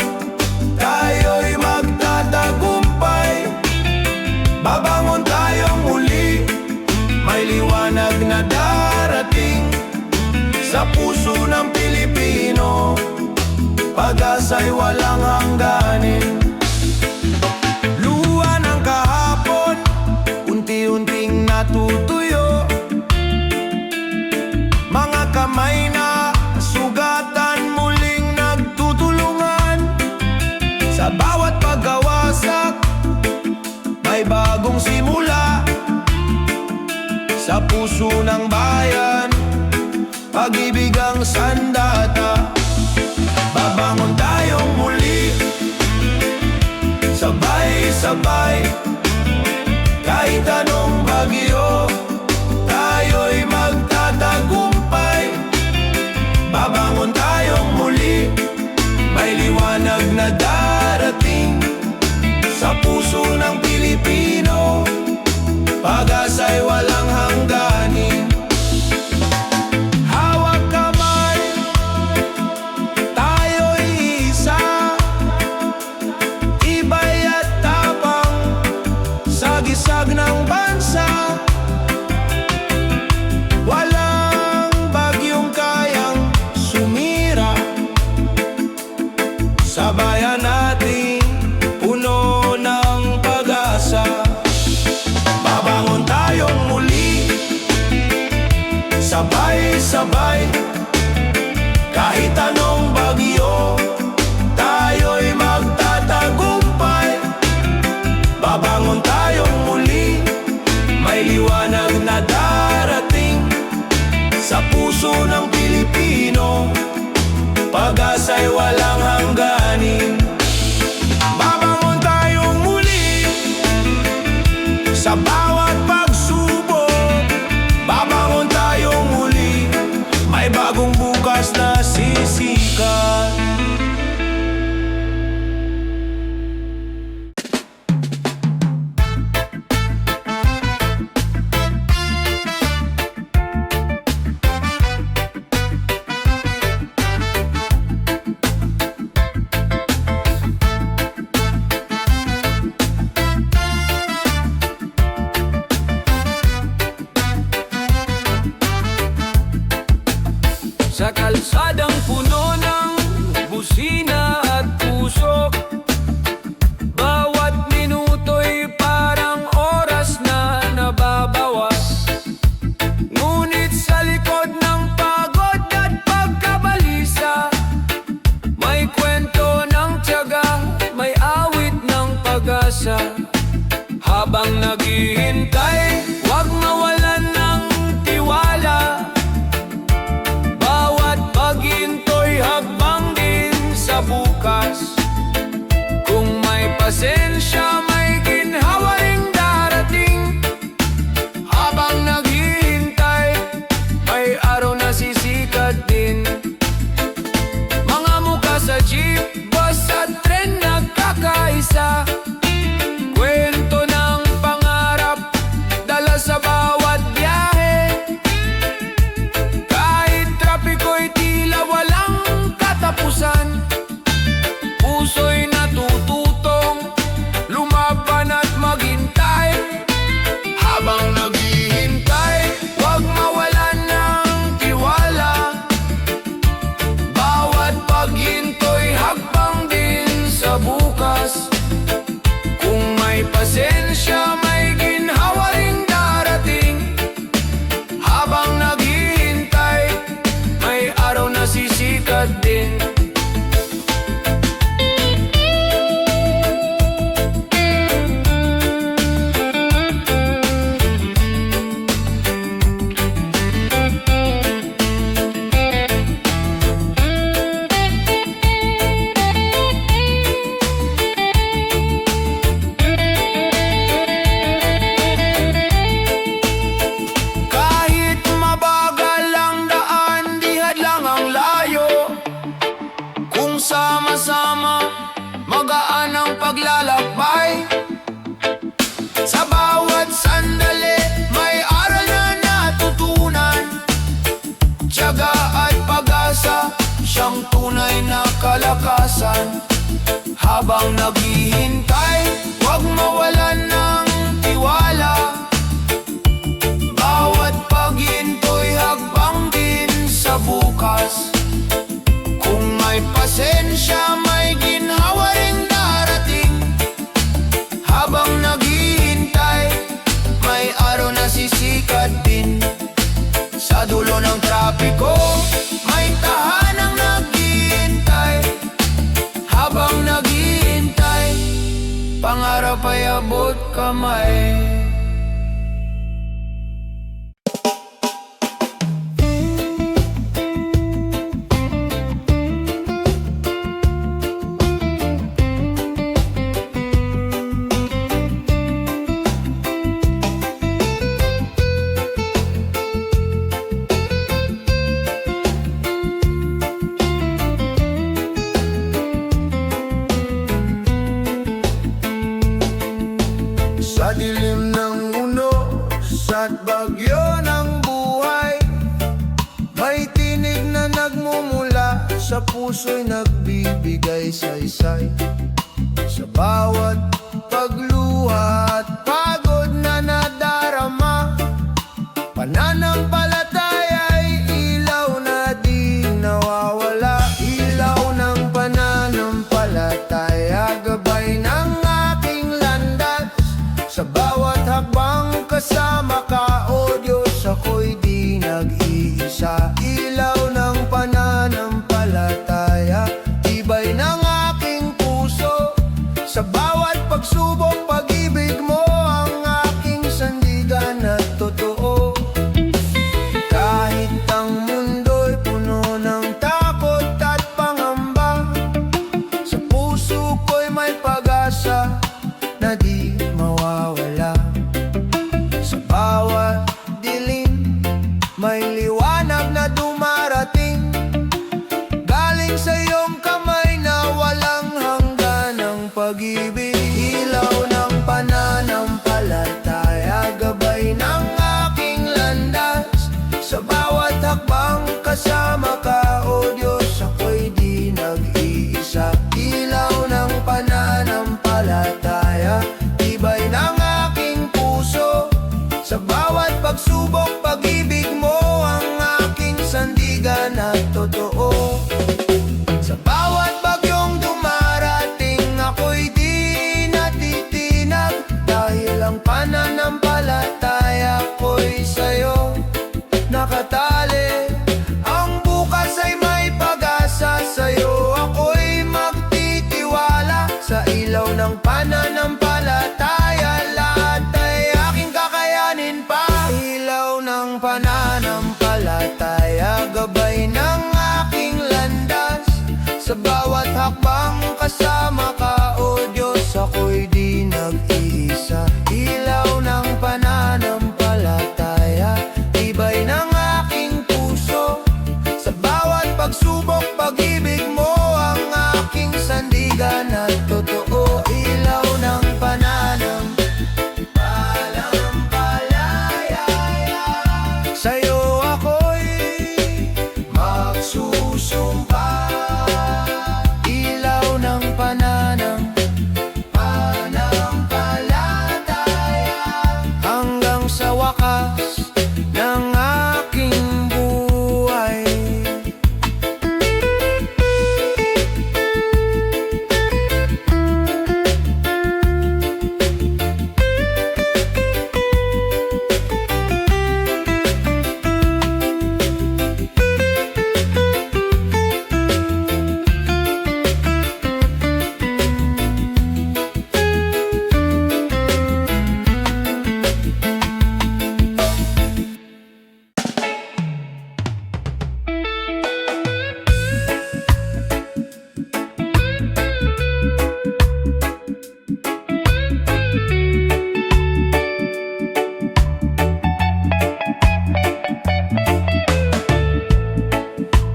tayo'y magtatagumpay. Babangon tayong muli, may liwanag na darating. Sa puso ng Pilipino, pag-asa'y walang hangganin. Luha ng kahapon, unti-unting natutuyo. Mga kamay na sugatan, muling nagtutulungan. Sa bawat pagkawasak, may bagong simula. Sa puso ng bayan, pag-ibig ang sandata. Babangon tayong muli, sabay-sabay. Kahit anong bagyo, tayo'y magtatagumpay. Babangon tayong muli, may liwanag na darating. Sa puso ng Pilipinas, Babangon tayong muli, may liwanag na darating sa puso ng Pilipino, pag-asa'y walang hangganin. Babangon tayong muli sa bawat pagsubok. Babangon tayong muli, may bagong bukas na sisikat. Sa kalsadang puno ng busina at pusok, bawat minuto'y parang oras na nababawas. Ngunit sa likod ng pagod at pagkabalisa, may kwento ng tiyaga, may awit ng pag-asa. Habang naghihintay, huwag mawalan ng tiwala. Paghinto'y hakbang din sa bukas. Kung may pasensya, may ginhawa ring darating. Habang naghihintay, may araw na sisikat din. Mga mukha sa jeep, bus at tren nagkakaisa. Kwento ng pangarap, dala sa bawat biyahe. Kahit trapiko'y tila walang katapusan, puso'y natututong lumaban at maghintay. Habang naghihintay, huwag mawalan ng tiwala. Bawat paghinto'y hakbang din sa bukas. Kung may pasensya, may ginhawa ring darating. Habang naghihintay, may araw na sisikat din. Kahit mabagal ang daan, di hadlang ang layo. Kung sama-sama, magaan ang paglalakbay. Sa bawat sandali, may aral na natutunan. Tiyaga at pag-asa, siyang tunay na kalakasan. Habang naghihintay, huwag mawalan ng tiwala. Bawat paghinto'y hakbang din sa bukas. Kung may pasensya, may ginhawa ring darating. Habang naghihintay, may araw na sisikat din. Sa dulo ng trapiko, may tahanang naghihintay. Habang naghihintay, pangarap ay abot kamay. Sa dilim ng unos at bagyo ng buhay, may tinig na nagmumula, sa puso'y nagbibigay saysay. Sa bawat pagluha at pagod na nadarama, pananampalataya'y ilaw na di nawawala. Ilaw ng pananampalataya, gabay ng aking landas. Sa bawat hakbang kasama ka, o Diyos, ako'y di nag-iisa. Ilaw ng pananampalataya, tibay ng aking puso. Sa bawat pagsubok, pag-ibig na di mawawala. Sa bawat dilim, may liwanag na dumarating, galing sa iyong kamay na walang hanggan ng pag-ibig. Ilaw ng pananampalataya, gabay ng aking landas. Sa bawat hakbang kasama ka, o Diyos, ako'y di nag-iisa. Ilaw ng pananampalataya, tibay ng aking puso. Sa bawat pagsubok, pag-ibig mo ang aking sandigan at totoo. Sa bawat bagyong dumarating, ako'y di natitinag, dahil ang pananampalataya ko'y sa'yo nakatali. Ang bukas ay may pag-asa, sa'yo ako'y magtitiwala. Sa ilaw ng pananampalataya, lahat ay aking kakayanin pa. Ilaw ng pananampalataya, gabay ng aking landas. Sa bawat hakbang kasama ka, o Diyos, ako'y di nag-iisa. Ilaw ng pananampalataya, tibay ng aking puso. Sa bawat pagsubok, pag-ibig mo ang aking sandigan at totoo. Ilaw ng pananampalataya, sa'yo ako'y magsusumpa. Ilaw ng pananampalataya, hanggang sa wakas ng aking buhay.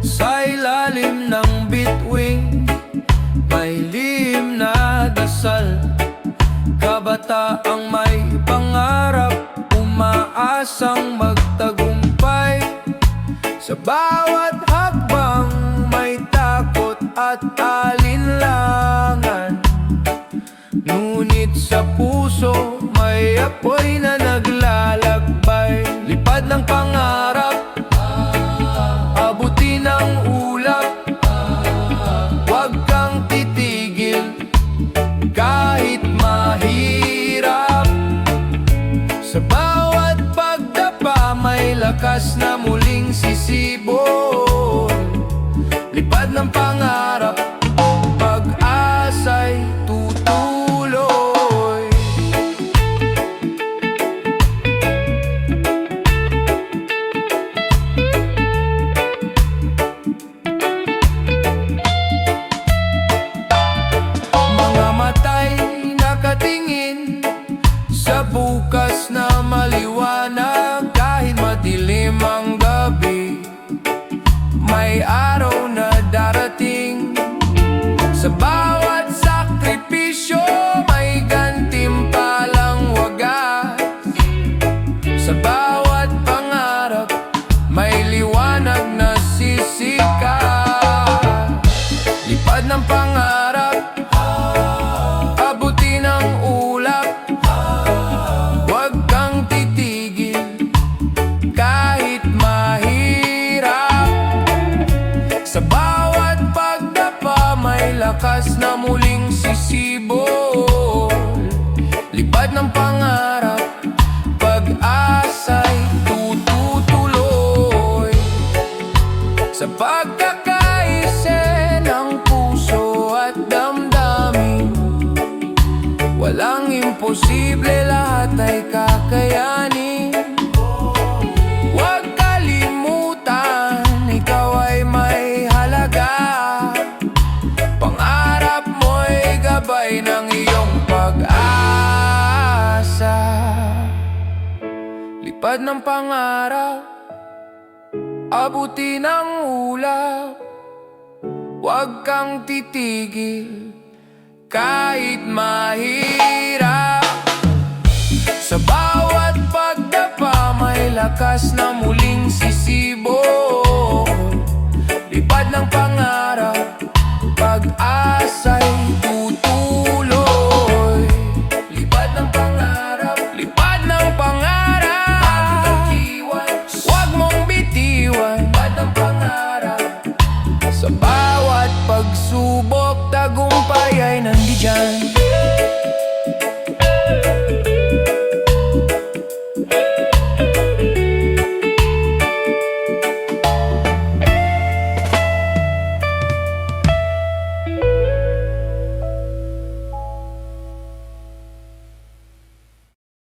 Sa ilalim ng bituin, may lihim na dasal. Kabataang may pangarap, umaasang magtagumpay. Sa bawat hakbang may takot at alinlangan, ngunit sa puso may apoy na naglalakbay. Lipad ng pangarap, abutin ang ulap. Huwag kang titigil kahit mahirap. Sa bawat pagdapa may lakas na muling sisibol. Lipad ng pangarap, pag-asa'y tutuloy. Mga matay nakatingin sa bukas na maliwanag. Kahit madilim ang gabi, may araw na darating. Sa bawat sakripisyo may gantimpalang wagas. Sa bawat pangarap may liwanag na sisikat. Lipad ng pangarap, abutin ang ulap. Huwag kang titigil kahit mahirap. Sa bawat pagdapa may lakas na muling sisibol. Lipad ng pangarap, pag-asa'y tututuloy. Sa pagkakaise ng puso at damdamin, walang imposible, lahat ay kakayanin. Huwag kalimutan, ikaw ay may halaga. Pangarap mo'y gabay ng iyong pag-asa. Tupad ng pangarap, abutin ang ulap. Huwag kang titigil kahit mahirap. Sa bawat pagdapa may lakas na